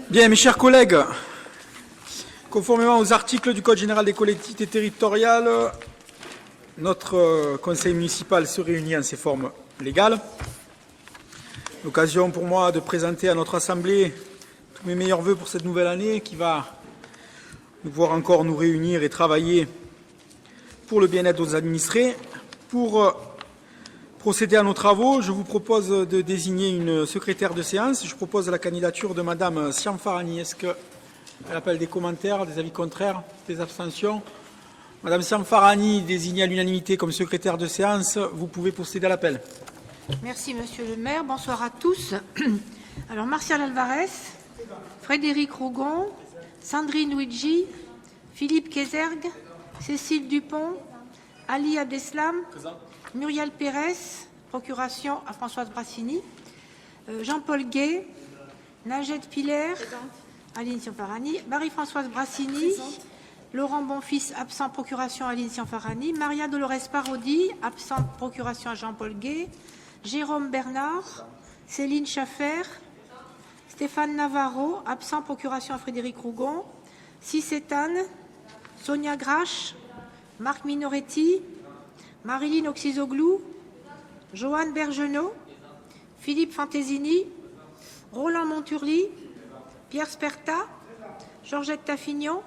Bien, mes chers collègues, conformément aux articles du Code général des collectivités territoriales, notre conseil municipal se réunit en ses formes légales. L'occasion pour moi de présenter à notre Assemblée tous mes meilleurs vœux pour cette nouvelle année qui va nous voir encore nous réunir et travailler pour le bien-être de nos administrés. Pour procéder à nos travaux, je vous propose de désigner une secrétaire de séance. Je propose la candidature de Madame Siam Farani. Est-ce qu'elle appelle des commentaires, des avis contraires, des abstentions? Madame Siam Farani, désignée à l'unanimité comme secrétaire de séance, vous pouvez procéder à l'appel. Merci, Monsieur le maire. Bonsoir à tous. Alors, Martial Alvarez, Frédéric Rougon, Sandrine Luigi, Philippe Kézergue, Cécile Dupont, Ali Abdeslam, Muriel Pérez, procuration à Françoise Brassini, Jean-Paul Gay, Najed Piller, Aline Siamfarani, Marie-Françoise Brassini, Laurent Bonfils, absent, procuration à Aline Siamfarani, Maria Dolores Parodi, absente, procuration à Jean-Paul Gay, Jérôme Bernard, Céline Schaffer, Stéphane Navarro, absent, procuration à Frédéric Rougon, Cicétane, Sonia Grache, Marc Minoretti, Marilyn Oxyzoglou, Joanne Bergenot, Philippe Fantesini, Roland Monturly, Pierre Sperta, Georgette Taffignon,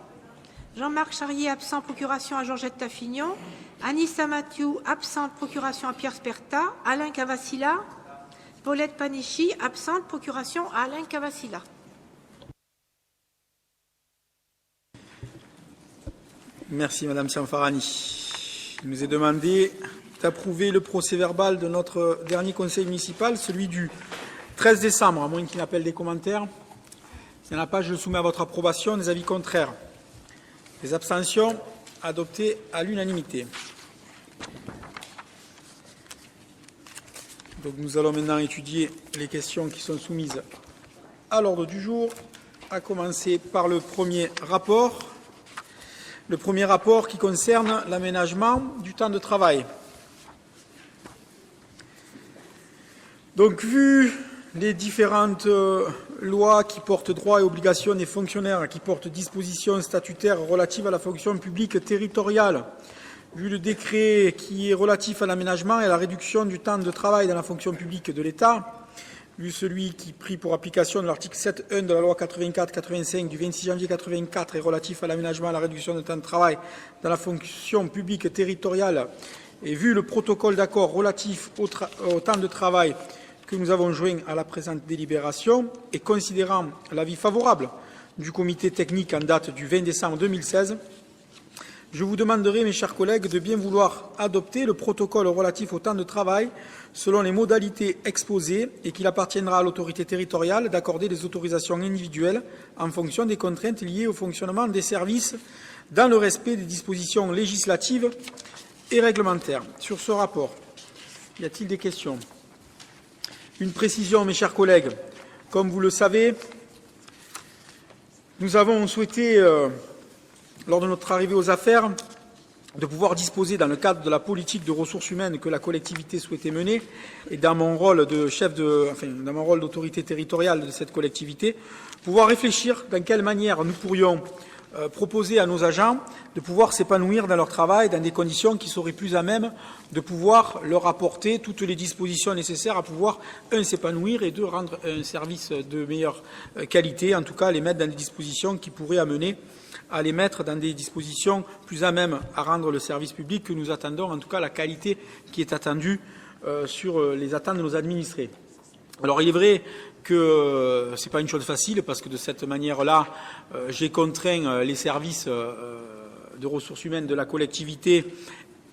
Jean-Marc Charrier, absent, procuration à Georgette Taffignon, Anissa Mathieu, absente, procuration à Pierre Sperta, Alain Cavassila, Paulette Panichi, absente, procuration à Alain Cavassila. Merci Madame Siamfarani. Il nous est demandé d'approuver le procès-verbal de notre dernier conseil municipal, celui du 13 décembre, à moins qu'il n'appelle des commentaires. S'il n'y en a pas, je le soumets à votre approbation. Des avis contraires? Des abstentions? Adopté à l'unanimité. Donc nous allons maintenant étudier les questions qui sont soumises à l'ordre du jour, à commencer par le premier rapport. Le premier rapport qui concerne l'aménagement du temps de travail. Donc, vu les différentes lois qui portent droits et obligations des fonctionnaires, qui portent dispositions statutaires relatives à la fonction publique territoriale, vu le décret qui est relatif à l'aménagement et à la réduction du temps de travail dans la fonction publique de l'État, vu celui qui pris pour application de l'article 7.1 de la loi 84-85 du 26 janvier 84 et relatif à l'aménagement et à la réduction du temps de travail dans la fonction publique territoriale, et vu le protocole d'accord relatif au temps de travail que nous avons joint à la présente délibération, et considérant l'avis favorable du comité technique en date du 20 décembre 2016, je vous demanderai, mes chers collègues, de bien vouloir adopter le protocole relatif au temps de travail selon les modalités exposées et qu'il appartiendra à l'autorité territoriale d'accorder des autorisations individuelles en fonction des contraintes liées au fonctionnement des services dans le respect des dispositions législatives et réglementaires. Sur ce rapport, y a-t-il des questions? Une précision, mes chers collègues. Comme vous le savez, nous avons souhaité lors de notre arrivée aux affaires, de pouvoir disposer, dans le cadre de la politique de ressources humaines que la collectivité souhaitait mener, et dans mon rôle de dans mon rôle d'autorité territoriale de cette collectivité, pouvoir réfléchir dans quelle manière nous pourrions proposer à nos agents de pouvoir s'épanouir dans leur travail dans des conditions qui seraient plus à même de pouvoir leur apporter toutes les dispositions nécessaires à pouvoir, un, s'épanouir et deux, rendre un service de meilleure qualité, en tout cas les mettre dans des dispositions qui pourraient amener à les mettre dans des dispositions plus à même à rendre le service public que nous attendons, en tout cas la qualité qui est attendue sur les attentes de nos administrés. Alors il est vrai que ce n'est pas une chose facile parce que de cette manière-là, j'ai contraint les services de ressources humaines de la collectivité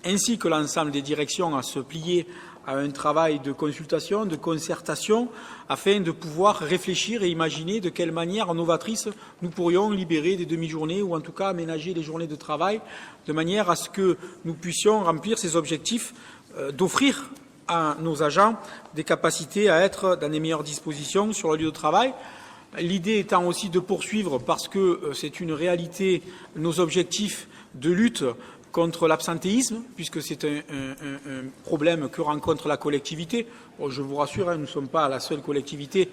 ainsi que l'ensemble des directions à se plier à un travail de consultation, de concertation, afin de pouvoir réfléchir et imaginer de quelle manière novatrice nous pourrions libérer des demi-journées ou en tout cas aménager les journées de travail de manière à ce que nous puissions remplir ces objectifs d'offrir à nos agents des capacités à être dans les meilleures dispositions sur le lieu de travail. L'idée étant aussi de poursuivre, parce que c'est une réalité, nos objectifs de lutte contre l'absentéisme, puisque c'est un problème que rencontre la collectivité. Bon, je vous rassure, nous ne sommes pas la seule collectivité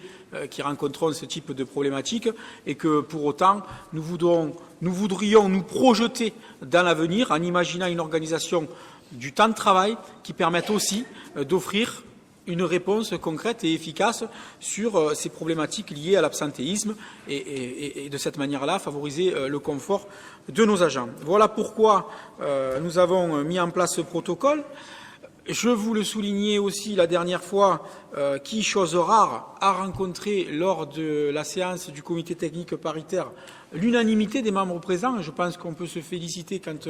qui rencontrons ce type de problématique, et que pour autant, nous voudrions nous projeter dans l'avenir en imaginant une organisation du temps de travail qui permette aussi d'offrir une réponse concrète et efficace sur ces problématiques liées à l'absentéisme et de cette manière-là favoriser le confort de nos agents. Voilà pourquoi nous avons mis en place ce protocole. Je vous le soulignais aussi la dernière fois, qui, chose rare, a rencontré lors de la séance du comité technique paritaire l'unanimité des membres présents. Je pense qu'on peut se féliciter quand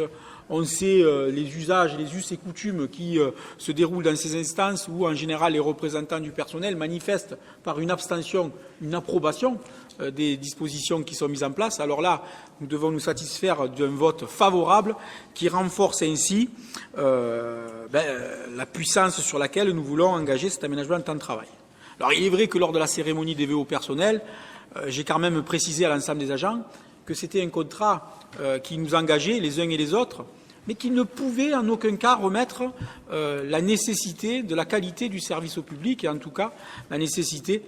on sait les usages, les us et coutumes qui se déroulent dans ces instances où, en général, les représentants du personnel manifestent par une abstention, une approbation des dispositions qui sont mises en place. Alors là, nous devons nous satisfaire d'un vote favorable qui renforce ainsi la puissance sur laquelle nous voulons engager cet aménagement de temps de travail. Alors, il est vrai que lors de la cérémonie des vœux au personnel, j'ai quand même précisé à l'ensemble des agents que c'était un contrat qui nous engageait les uns et les autres, mais qui ne pouvait en aucun cas remettre la nécessité de la qualité du service au public et en tout cas la nécessité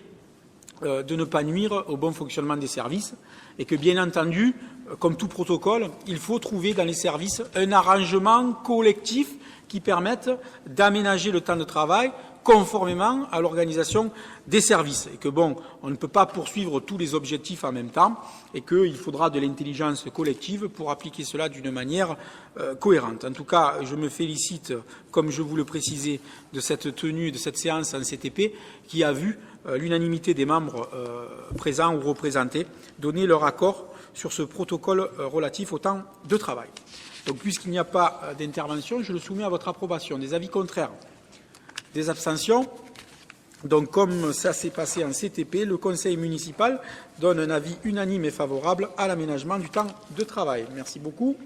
de ne pas nuire au bon fonctionnement des services et que, bien entendu, comme tout protocole, il faut trouver dans les services un arrangement collectif qui permette d'aménager le temps de travail conformément à l'organisation des services. Et que, bon, on ne peut pas poursuivre tous les objectifs en même temps et qu'il faudra de l'intelligence collective pour appliquer cela d'une manière cohérente. En tout cas, je me félicite, comme je vous le précisais, de cette tenue, de cette séance en CTP qui a vu l'unanimité des membres présents ou représentés donner leur accord sur ce protocole relatif au temps de travail. Donc, puisqu'il n'y a pas d'intervention, je le soumets à votre approbation. Des avis contraires? Des abstentions? Donc, comme ça s'est passé en CTP, le Conseil municipal donne un avis unanime et favorable à l'aménagement du temps de travail. Merci beaucoup.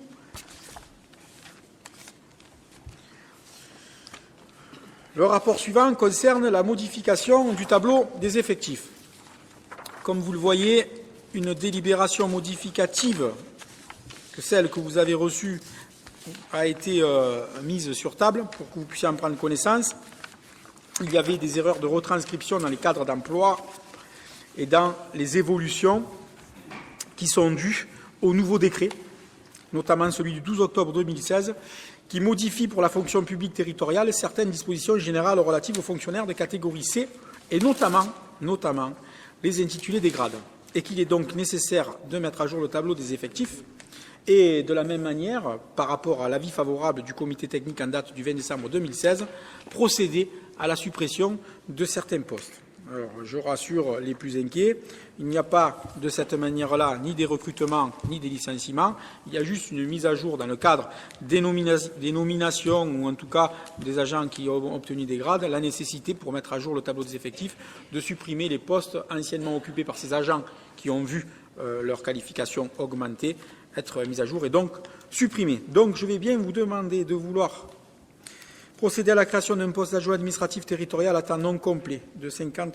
Le rapport suivant concerne la modification du tableau des effectifs. Comme vous le voyez, une délibération modificative que celle que vous avez reçue a été mise sur table pour que vous puissiez en prendre connaissance. Il y avait des erreurs de retranscription dans les cadres d'emploi et dans les évolutions qui sont dues au nouveau décret, notamment celui du 12 octobre 2016, qui modifie pour la fonction publique territoriale certaines dispositions générales relatives aux fonctionnaires de catégorie C et notamment les intitulés des grades, et qu'il est donc nécessaire de mettre à jour le tableau des effectifs et, de la même manière, par rapport à l'avis favorable du comité technique en date du 20 décembre 2016, procéder à la suppression de certains postes. Alors, je rassure les plus inquiets, il n'y a pas de cette manière-là ni des recrutements ni des licenciements, il y a juste une mise à jour dans le cadre des nominations ou en tout cas des agents qui ont obtenu des grades, la nécessité pour mettre à jour le tableau des effectifs de supprimer les postes anciennement occupés par ces agents qui ont vu leur qualification augmenter, être mis à jour et donc supprimés. Donc je vais bien vous demander de vouloir procéder à la création d'un poste d'adjoint administratif territorial à temps non complet de 50%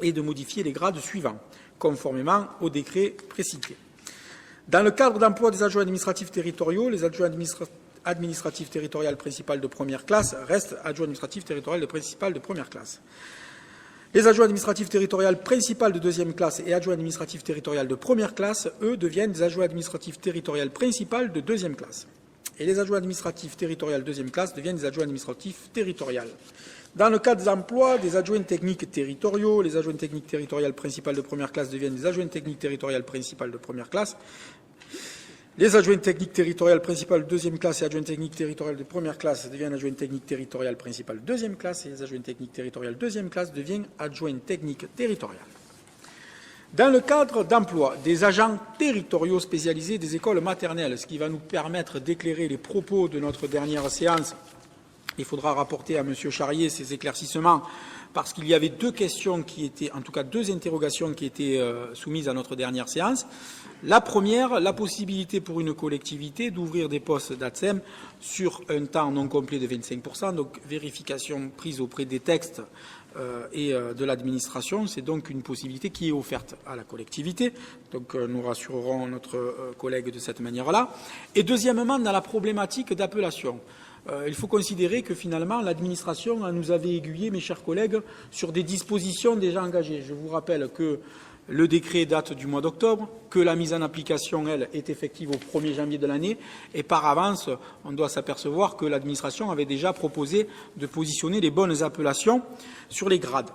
et de modifier les grades suivants, conformément au décret précité. Dans le cadre d'emploi des adjoints administratifs territoriaux, les adjoints administratifs territoriaux principal de première classe restent adjoints administratifs territoriaux principal de première classe. Les adjoints administratifs territoriaux principal de deuxième classe et adjoints administratifs territoriaux de première classe, eux, deviennent des adjoints administratifs territoriaux principal de deuxième classe. Et les adjoints administratifs territoriaux deuxième classe deviennent des adjoints administratifs territoriaux. Dans le cadre d'emploi des adjoints techniques territoriaux, les adjoints techniques territoriaux principal de première classe deviennent des adjoints techniques territoriaux principal de première classe. Les adjoints techniques territoriales principales de deuxième classe et adjoints techniques territoriales de première classe deviennent adjoints techniques territoriales principales de deuxième classe et les adjoints techniques territoriales deuxième classe deviennent adjoints techniques territoriales. Dans le cadre d'emploi des agents territoriaux spécialisés des écoles maternelles, ce qui va nous permettre d'éclairer les propos de notre dernière séance, il faudra rapporter à M. Charrier ces éclaircissements parce qu'il y avait deux questions qui étaient, en tout cas deux interrogations qui étaient soumises à notre dernière séance. La première, la possibilité pour une collectivité d'ouvrir des postes d'ATSEM sur un temps non complet de 25%, donc vérification prise auprès des textes et de l'administration. C'est donc une possibilité qui est offerte à la collectivité. Donc nous rassurerons notre collègue de cette manière-là. Et deuxièmement, dans la problématique d'appellation. Il faut considérer que finalement l'administration nous avait aiguillés, mes chers collègues, sur des dispositions déjà engagées. Je vous rappelle que le décret date du mois d'octobre, que la mise en application, elle, est effective au 1er janvier de l'année, et par avance, on doit s'apercevoir que l'administration avait déjà proposé de positionner les bonnes appellations sur les grades.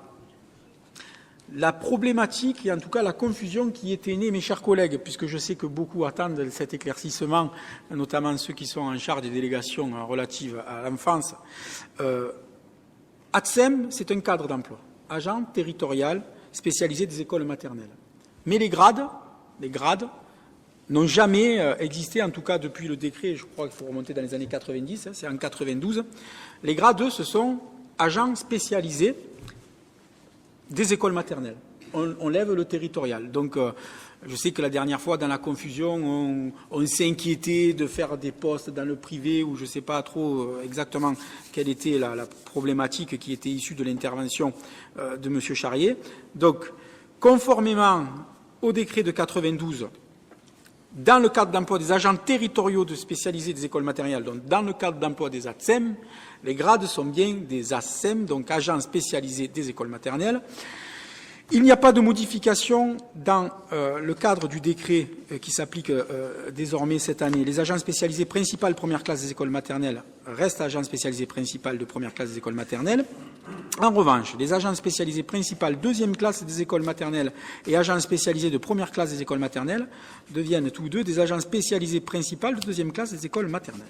La problématique, et en tout cas la confusion qui était née, mes chers collègues, puisque je sais que beaucoup attendent cet éclaircissement, notamment ceux qui sont en charge des délégations relatives à l'enfance. ATSEM, c'est un cadre d'emploi, agent territorial spécialisé des écoles maternelles. Mais les grades n'ont jamais existé, en tout cas depuis le décret, je crois qu'il faut remonter dans les années 90, c'est en 92. Les grades, eux, ce sont agents spécialisés des écoles maternelles. On lève le territorial. Donc, je sais que la dernière fois, dans la confusion, on s'inquiétait de faire des postes dans le privé où je ne sais pas trop exactement quelle était la problématique qui était issue de l'intervention de M. Charrier. Donc, conformément au décret de 92, dans le cadre d'emploi des agents territoriaux spécialisés des écoles maternelles, donc dans le cadre d'emploi des ATSEM, les grades sont bien des ATSEM, donc agents spécialisés des écoles maternelles. Il n'y a pas de modification dans le cadre du décret qui s'applique désormais cette année. Les agents spécialisés principaux première classe des écoles maternelles restent agents spécialisés principaux de première classe des écoles maternelles. En revanche, les agents spécialisés principaux deuxième classe des écoles maternelles et agents spécialisés de première classe des écoles maternelles deviennent tous deux des agents spécialisés principaux de deuxième classe des écoles maternelles.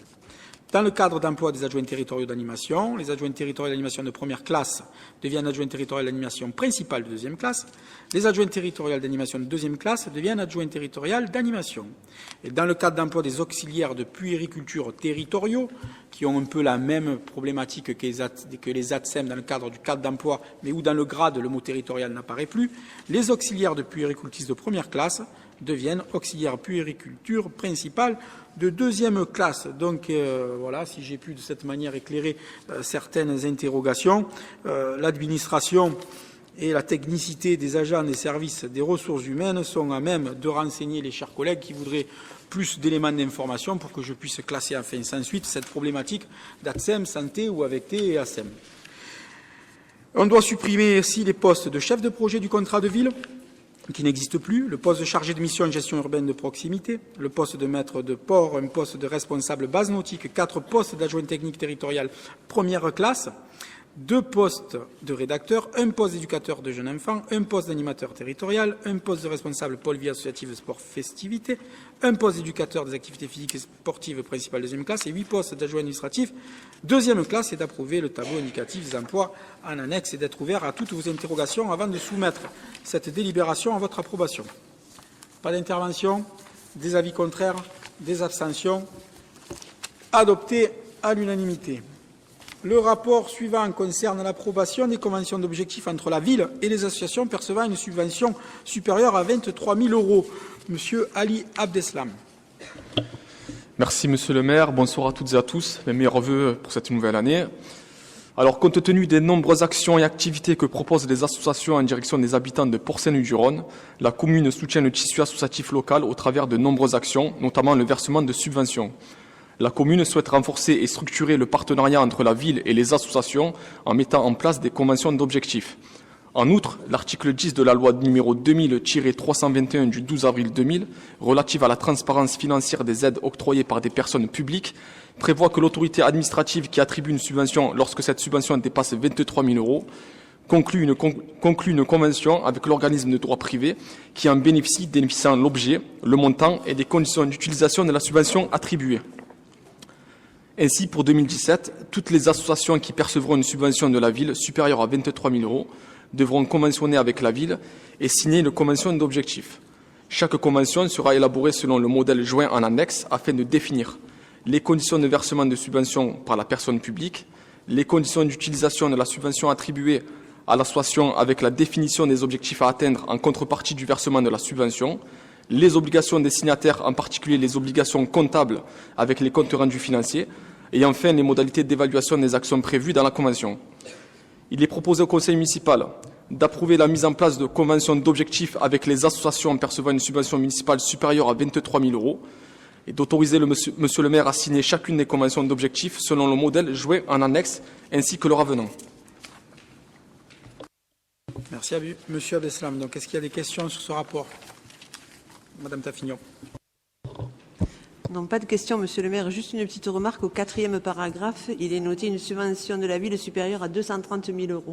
Dans le cadre d'emploi des adjoints territoriaux d'animation, les adjoints territoriaux d'animation de première classe deviennent adjoints territoriaux d'animation principale de deuxième classe. Les adjoints territoriaux d'animation de deuxième classe deviennent adjoints territoriaux d'animation. Et dans le cadre d'emploi des auxiliaires de puériculture territoriaux, qui ont un peu la même problématique que les ATSEM dans le cadre du cadre d'emploi, mais où dans le grade, le mot territorial n'apparaît plus, les auxiliaires de puéricultrices de première classe deviennent auxiliaires puériculture principale de deuxième classe. Donc voilà, si j'ai pu de cette manière éclairer certaines interrogations, l'administration et la technicité des agents des services des ressources humaines sont à même de renseigner les chers collègues qui voudraient plus d'éléments d'information pour que je puisse classer enfin sans suite cette problématique d'ATSEM, santé ou avec T et ASEM. On doit supprimer aussi les postes de chef de projet du contrat de ville, qui n'existe plus, le poste de chargé de mission en gestion urbaine de proximité, le poste de maître de port, un poste de responsable base nautique, 4 postes d'adjoint technique territorial première classe, 2 postes de rédacteur, 1 poste d'éducateur de jeunes enfants, 1 poste d'animateur territorial, 1 poste de responsable pôle vie associative sport festivité, 1 poste d'éducateur des activités physiques et sportives principales deuxième classe et 8 postes d'adjoint administratif deuxième classe et d'approuver le tableau indicatif des emplois en annexe et d'être ouvert à toutes vos interrogations avant de soumettre cette délibération à votre approbation. Pas d'intervention, des avis contraires, des abstentions, adopté à l'unanimité. Le rapport suivant concerne l'approbation des conventions d'objectifs entre la ville et les associations percevant une subvention supérieure à 23 000 €. Monsieur Ali Abdeslam. Merci Monsieur le maire, bonsoir à toutes et à tous, mes meilleurs vœux pour cette nouvelle année. Alors, compte tenu des nombreuses actions et activités que proposent les associations en direction des habitants de Port-Saint-Louis-du-Rhône, la commune soutient le tissu associatif local au travers de nombreuses actions, notamment le versement de subventions. La commune souhaite renforcer et structurer le partenariat entre la ville et les associations en mettant en place des conventions d'objectifs. En outre, l'article 10 de la loi numéro 2000-321 du 12 avril 2000, relative à la transparence financière des aides octroyées par des personnes publiques, prévoit que l'autorité administrative qui attribue une subvention lorsque cette subvention dépasse 23 000 € conclut une convention avec l'organisme de droit privé qui en bénéficie, définissant l'objet, le montant et les conditions d'utilisation de la subvention attribuée. Ainsi, pour 2017, toutes les associations qui percevront une subvention de la ville supérieure à 23 000 € devront conventionner avec la ville et signer une convention d'objectifs. Chaque convention sera élaborée selon le modèle joint en annexe afin de définir les conditions de versement de subventions par la personne publique, les conditions d'utilisation de la subvention attribuée à l'association avec la définition des objectifs à atteindre en contrepartie du versement de la subvention, les obligations des signataires, en particulier les obligations comptables avec les comptes rendus financiers, et enfin les modalités d'évaluation des actions prévues dans la Convention. Il est proposé au conseil municipal d'approuver la mise en place de conventions d'objectifs avec les associations percevant une subvention municipale supérieure à 23 000 € et d'autoriser monsieur le maire à signer chacune des conventions d'objectifs selon le modèle joint en annexe ainsi que leur avenant. Merci à monsieur Abdeslam. Donc, est-ce qu'il y a des questions sur ce rapport? Madame Taffignon. Non, pas de question, monsieur le maire. Juste une petite remarque. Au 4e paragraphe, il est noté une subvention de la ville supérieure à 230 000 €.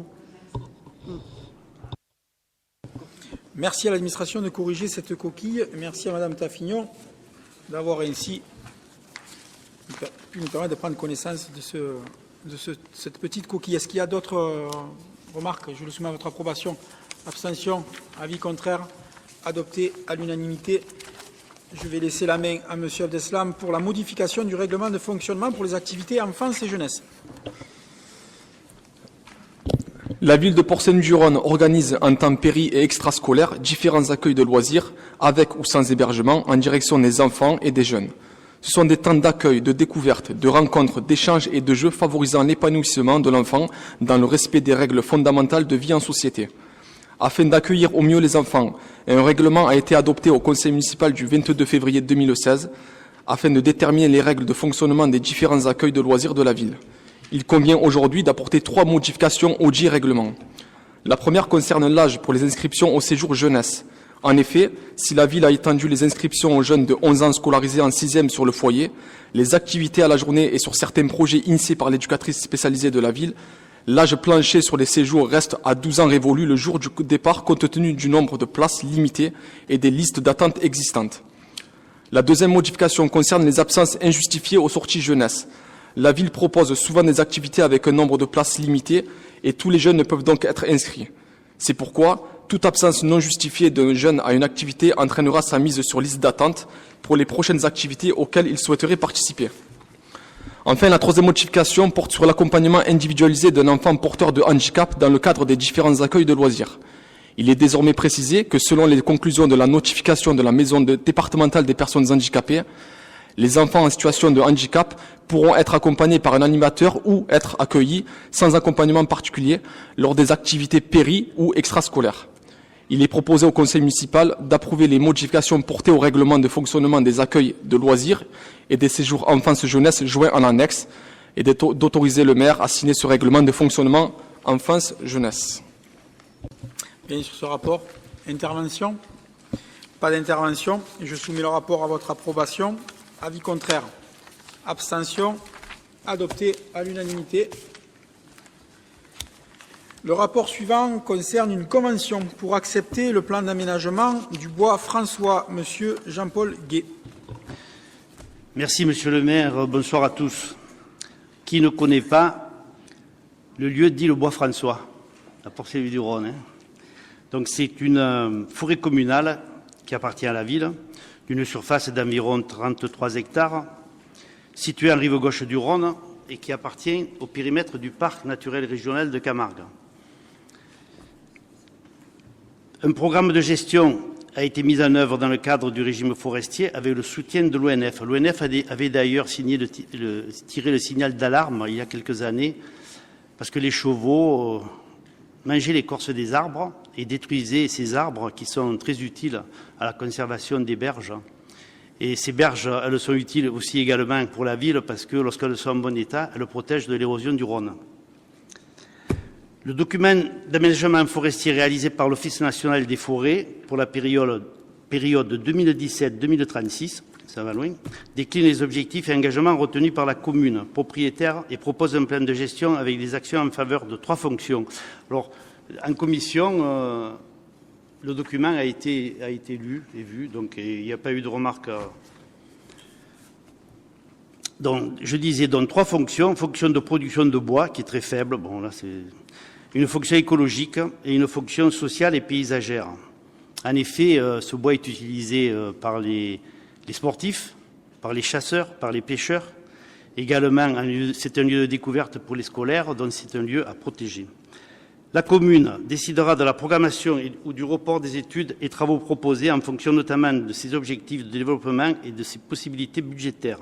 Merci à l'administration de corriger cette coquille. Merci à madame Taffignon d'avoir ainsi pu nous permettre de prendre connaissance de cette petite coquille. Est-ce qu'il y a d'autres remarques? Je le soumets à votre approbation. Abstention, avis contraire, adopté à l'unanimité. Je vais laisser la main à monsieur Abdeslam pour la modification du règlement de fonctionnement pour les activités enfance et jeunesse. La ville de Port-Saint-Gironne organise en temps péri et extrascolaire différents accueils de loisirs avec ou sans hébergement en direction des enfants et des jeunes. Ce sont des temps d'accueil, de découverte, de rencontres, d'échanges et de jeux favorisant l'épanouissement de l'enfant dans le respect des règles fondamentales de vie en société. Afin d'accueillir au mieux les enfants, un règlement a été adopté au conseil municipal du 22 février 2016 afin de déterminer les règles de fonctionnement des différents accueils de loisirs de la ville. Il convient aujourd'hui d'apporter 3 modifications au dit règlement. La première concerne l'âge pour les inscriptions au séjour jeunesse. En effet, si la ville a étendu les inscriptions aux jeunes de 11 ans scolarisés en 6e sur le foyer, les activités à la journée et sur certains projets initiés par l'éducatrice spécialisée de la ville, l'âge plancher sur les séjours reste à 12 ans révolus le jour du départ compte tenu du nombre de places limitées et des listes d'attente existantes. La deuxième modification concerne les absences injustifiées aux sorties jeunesse. La ville propose souvent des activités avec un nombre de places limité et tous les jeunes ne peuvent donc être inscrits. C'est pourquoi toute absence non justifiée d'un jeune à une activité entraînera sa mise sur liste d'attente pour les prochaines activités auxquelles il souhaiterait participer. Enfin, la troisième modification porte sur l'accompagnement individualisé d'un enfant porteur de handicap dans le cadre des différents accueils de loisirs. Il est désormais précisé que selon les conclusions de la notification de la maison départementale des personnes handicapées, les enfants en situation de handicap pourront être accompagnés par un animateur ou être accueillis sans accompagnement particulier lors des activités péri ou extrascolaires. Il est proposé au conseil municipal d'approuver les modifications portées au règlement de fonctionnement des accueils de loisirs et des séjours enfance-jeunesse joints en annexe et d'autoriser le maire à signer ce règlement de fonctionnement enfance-jeunesse. Bien, sur ce rapport, intervention? Pas d'intervention. Je soumets le rapport à votre approbation. Avis contraire. Abstention. Adopté à l'unanimité. Le rapport suivant concerne une convention pour accepter le plan d'aménagement du bois François. Monsieur Jean-Paul Gué. Merci, monsieur le maire. Bonsoir à tous. Qui ne connaît pas le lieu dit le bois François, à Port-Saint-Louis-du-Rhône. Donc c'est une forêt communale qui appartient à la ville, d'une surface d'environ 33 hectares, située en rive gauche du Rhône et qui appartient au périmètre du parc naturel régional de Camargue. Un programme de gestion a été mis en œuvre dans le cadre du régime forestier avec le soutien de l'ONF. L'ONF avait d'ailleurs tiré le signal d'alarme il y a quelques années parce que les chevaux mangeaient l'écorce des arbres et détruisaient ces arbres qui sont très utiles à la conservation des berges. Et ces berges, elles sont utiles aussi également pour la ville parce que lorsqu'elles sont en bon état, elles protègent de l'érosion du Rhône. Le document d'aménagement forestier réalisé par l'Office national des forêts pour la période 2017-2036, ça va loin, décline les objectifs et engagements retenus par la commune propriétaire et propose un plan de gestion avec des actions en faveur de 3 fonctions. Alors, en commission, le document a été lu et vu, donc il n'y a pas eu de remarques. Donc, je disais donc 3 fonctions. Fonction de production de bois, qui est très faible. Bon, là, c'est une fonction écologique et une fonction sociale et paysagère. En effet, ce bois est utilisé par les sportifs, par les chasseurs, par les pêcheurs. Également, c'est un lieu de découverte pour les scolaires, donc c'est un lieu à protéger. La commune décidera de la programmation ou du report des études et travaux proposés en fonction notamment de ses objectifs de développement et de ses possibilités budgétaires.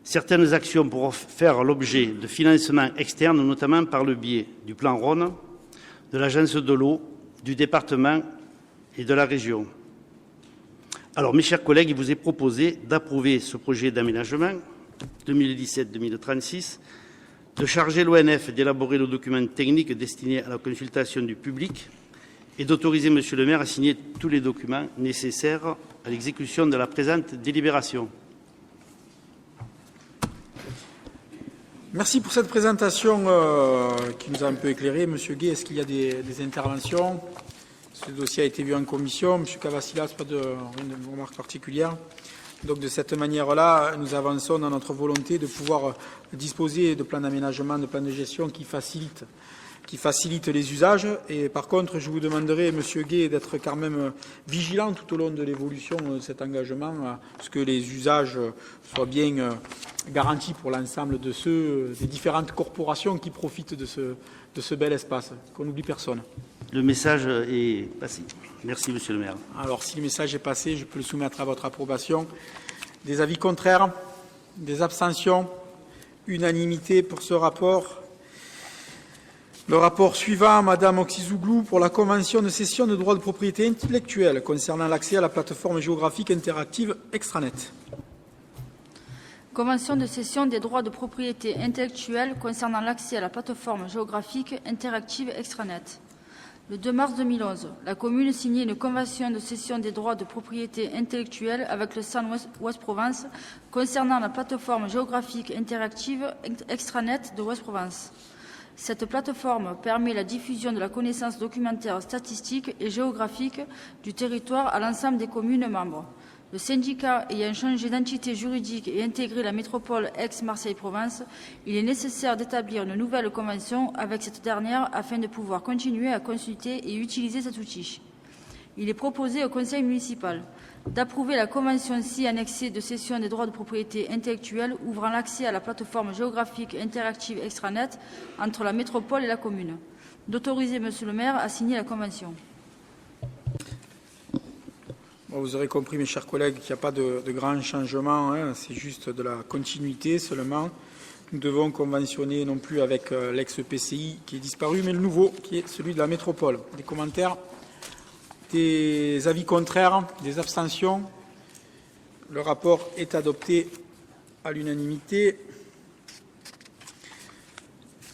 Certaines actions pourront faire l'objet de financements externes, notamment par le biais du plan Rhône, de l'Agence de l'eau, du département et de la région. Alors, mes chers collègues, il vous est proposé d'approuver ce projet d'aménagement 2017-2036, de charger l'ONF d'élaborer le document technique destiné à la consultation du public et d'autoriser Monsieur le maire à signer tous les documents nécessaires à l'exécution de la présente délibération. Merci pour cette présentation qui nous a un peu éclairé. Monsieur Gay, est-ce qu'il y a des interventions? Ce dossier a été vu en commission. Monsieur Cavassilas, pas de remarque particulière. Donc, de cette manière-là, nous avançons dans notre volonté de pouvoir disposer de plans d'aménagement, de plans de gestion qui facilitent les usages. Et par contre, je vous demanderai, Monsieur Gay, d'être quand même vigilant tout au long de l'évolution de cet engagement, à ce que les usages soient bien garantis pour l'ensemble des différentes corporations qui profitent de ce bel espace, qu'on n'oublie personne. Le message est passé. Merci, Monsieur le maire. Alors, si le message est passé, je peux le soumettre à votre approbation. Des avis contraires, des abstentions, unanimité pour ce rapport. Le rapport suivant, Madame Oxizouglou, pour la Convention de cession de droits de propriété intellectuelle concernant l'accès à la plateforme géographique interactive Extranet. Convention de cession des droits de propriété intellectuelle concernant l'accès à la plateforme géographique interactive Extranet. Le 2 mars 2011, la commune signait une convention de cession des droits de propriété intellectuelle avec le SAN Ouest-Provence concernant la plateforme géographique interactive Extranet de Ouest-Provence. Cette plateforme permet la diffusion de la connaissance documentaire, statistique et géographique du territoire à l'ensemble des communes membres. Le syndicat ayant changé d'entité juridique et intégré la métropole Aix-Marseille-Provence, il est nécessaire d'établir une nouvelle convention avec cette dernière afin de pouvoir continuer à consulter et utiliser cet outil. Il est proposé au conseil municipal d'approuver la convention-ci annexée de cession des droits de propriété intellectuelle ouvrant l'accès à la plateforme géographique interactive Extranet entre la métropole et la commune, d'autoriser Monsieur le maire à signer la convention. Vous aurez compris, mes chers collègues, qu'il n'y a pas de grands changements, c'est juste de la continuité seulement. Nous devons conventionner non plus avec l'ex-PCI qui est disparu, mais le nouveau qui est celui de la métropole. Des commentaires, des avis contraires, des abstentions. Le rapport est adopté à l'unanimité.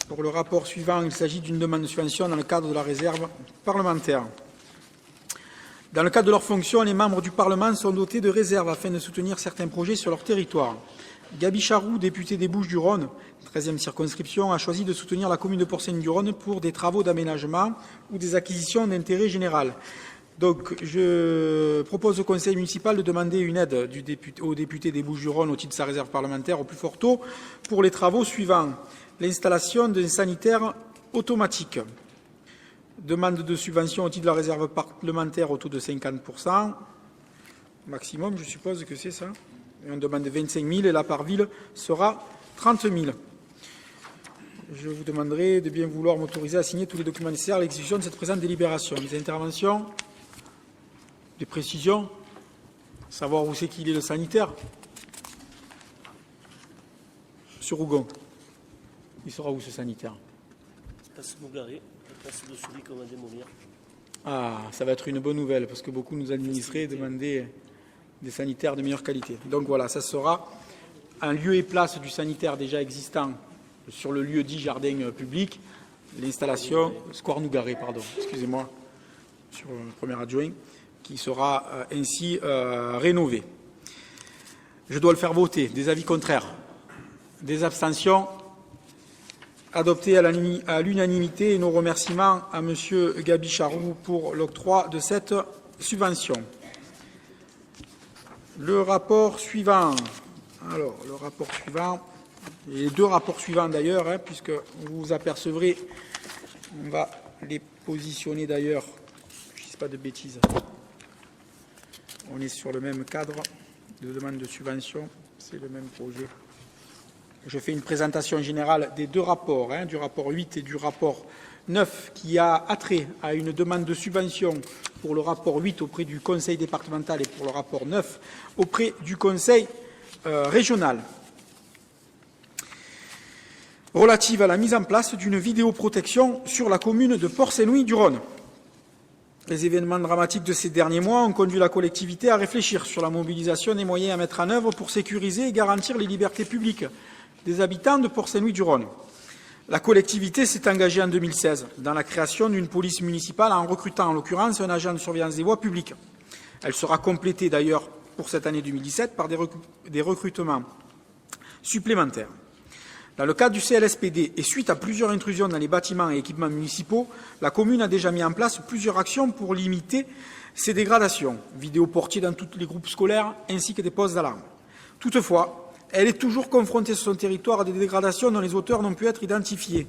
Pour le rapport suivant, il s'agit d'une demande de subvention dans le cadre de la réserve parlementaire. Dans le cadre de leurs fonctions, les membres du Parlement sont dotés de réserves afin de soutenir certains projets sur leur territoire. Gabi Charroux, député des Bouches-du-Rhône, 13e circonscription, a choisi de soutenir la commune de Porcelaine-du-Rhône pour des travaux d'aménagement ou des acquisitions d'intérêt général. Donc, je propose au conseil municipal de demander une aide au député des Bouches-du-Rhône au titre de sa réserve parlementaire au plus fort taux pour les travaux suivants. L'installation d'un sanitaire automatique. Demande de subvention au titre de la réserve parlementaire au taux de 50%. Maximum, je suppose que c'est ça. Et on demande 25 000 et la part ville sera 30 000. Je vous demanderai de bien vouloir m'autoriser à signer tous les documents nécessaires à l'exécution de cette présente délibération. Des interventions, des précisions, savoir où c'est qu'il est le sanitaire. Monsieur Rougon, il sera où ce sanitaire? Place Mougaré, place de celui qu'on va démolir. Ah, ça va être une bonne nouvelle, parce que beaucoup nous administrés demandaient des sanitaires de meilleure qualité. Donc voilà, ça sera un lieu et place du sanitaire déjà existant sur le lieu dit jardin public, l'installation, Square Nougaré, pardon, excusez-moi, sur le premier adjoint, qui sera ainsi rénové. Je dois le faire voter. Des avis contraires, des abstentions. Adopté à l'unanimité, et nos remerciements à M. Gabi Charroux pour l'octroi de cette subvention. Le rapport suivant. Alors, le rapport suivant, et les deux rapports suivants d'ailleurs, puisque vous vous apercevrez, on va les positionner d'ailleurs, je ne dis pas de bêtises. On est sur le même cadre de demande de subvention, c'est le même projet. Je fais une présentation générale des deux rapports, du rapport 8 et du rapport 9, qui a attrait à une demande de subvention pour le rapport 8 auprès du conseil départemental et pour le rapport 9 auprès du conseil régional. relative à la mise en place d'une vidéoprotection sur la commune de Port-Saint-Louis-du-Rhône. Les événements dramatiques de ces derniers mois ont conduit la collectivité à réfléchir sur la mobilisation des moyens à mettre en œuvre pour sécuriser et garantir les libertés publiques des habitants de Port-Saint-Louis-du-Rhône. La collectivité s'est engagée en 2016 dans la création d'une police municipale en recrutant en l'occurrence un agent de surveillance des voies publiques. Elle sera complétée d'ailleurs pour cette année 2017 par des recrutements supplémentaires. Dans le cadre du CLSPD et suite à plusieurs intrusions dans les bâtiments et équipements municipaux, la commune a déjà mis en place plusieurs actions pour limiter ces dégradations, vidéoportiers dans tous les groupes scolaires ainsi que des postes d'alarme. Toutefois, elle est toujours confrontée sur son territoire à des dégradations dont les auteurs n'ont pu être identifiés.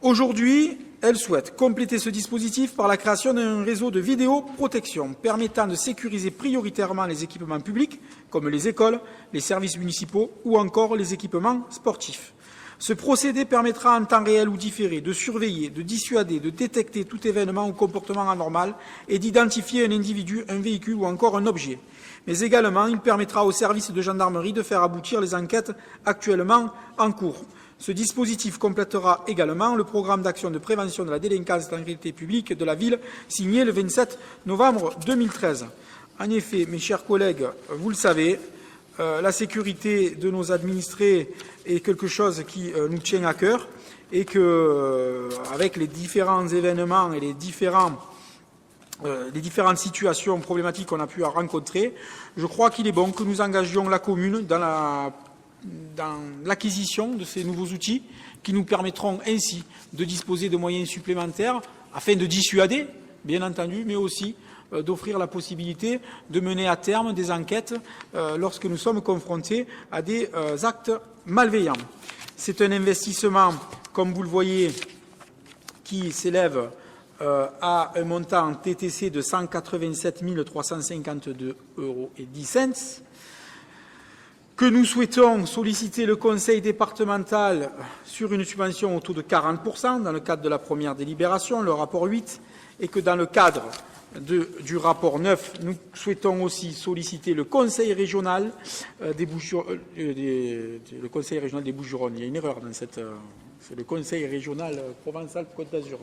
Aujourd'hui, elle souhaite compléter ce dispositif par la création d'un réseau de vidéoprotection permettant de sécuriser prioritairement les équipements publics, comme les écoles, les services municipaux ou encore les équipements sportifs. Ce procédé permettra en temps réel ou différé de surveiller, de dissuader, de détecter tout événement ou comportement anormal et d'identifier un individu, un véhicule ou encore un objet. Mais également, il permettra aux services de gendarmerie de faire aboutir les enquêtes actuellement en cours. Ce dispositif complétera également le programme d'action de prévention de la délinquance et de l'insécurité publique de la ville, signé le 27 novembre 2013. En effet, mes chers collègues, vous le savez, la sécurité de nos administrés est quelque chose qui nous tient à cœur et que, avec les différents événements et les différentes situations problématiques qu'on a pu rencontrer, je crois qu'il est bon que nous engagions la commune dans l'acquisition de ces nouveaux outils qui nous permettront ainsi de disposer de moyens supplémentaires afin de dissuader, bien entendu, mais aussi d'offrir la possibilité de mener à terme des enquêtes lorsque nous sommes confrontés à des actes malveillants. C'est un investissement, comme vous le voyez, qui s'élève à un montant TTC de 187 352,10 €, que nous souhaitons solliciter le Conseil départemental sur une subvention au taux de 40% dans le cadre de la première délibération, le rapport 8, et que dans le cadre du rapport 9, nous souhaitons aussi solliciter le Conseil régional des Bouches-du-Rhône. Il y a une erreur dans cette... c'est le Conseil régional Provence-Alpes-Côte d'Azur.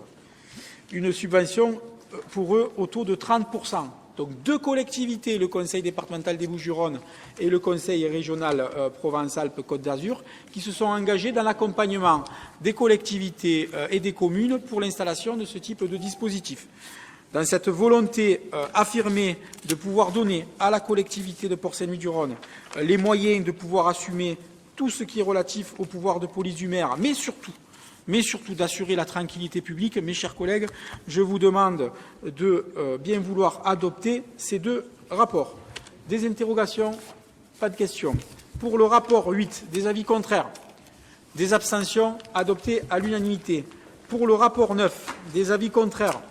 Une subvention pour eux au taux de 30%. Donc deux collectivités, le Conseil départemental des Bouches-du-Rhône et le Conseil régional Provence-Alpes-Côte d'Azur, qui se sont engagés dans l'accompagnement des collectivités et des communes pour l'installation de ce type de dispositif. Dans cette volonté affirmée de pouvoir donner à la collectivité de Port-Saint-Louis-du-Rhône les moyens de pouvoir assumer tout ce qui est relatif au pouvoir de police du maire, mais surtout d'assurer la tranquillité publique, mes chers collègues, je vous demande de bien vouloir adopter ces deux rapports. Des interrogations? Pas de questions. Pour le rapport 8, des avis contraires? Des abstentions? Adopté à l'unanimité. Pour le rapport 9, des avis contraires?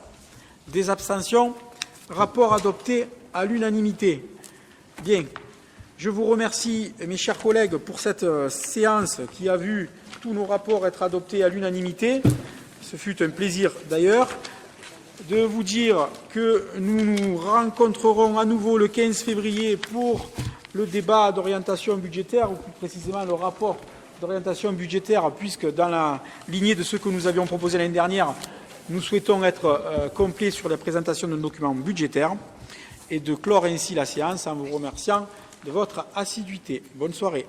Des abstentions? Rapport adopté à l'unanimité. Bien. Je vous remercie, mes chers collègues, pour cette séance qui a vu tous nos rapports être adoptés à l'unanimité. Ce fut un plaisir d'ailleurs de vous dire que nous nous rencontrerons à nouveau le 15 février pour le débat d'orientation budgétaire, ou plus précisément le rapport d'orientation budgétaire, puisque dans la lignée de ce que nous avions proposé l'année dernière, nous souhaitons être complets sur la présentation d'un document budgétaire et de clore ainsi la séance en vous remerciant de votre assiduité. Bonne soirée.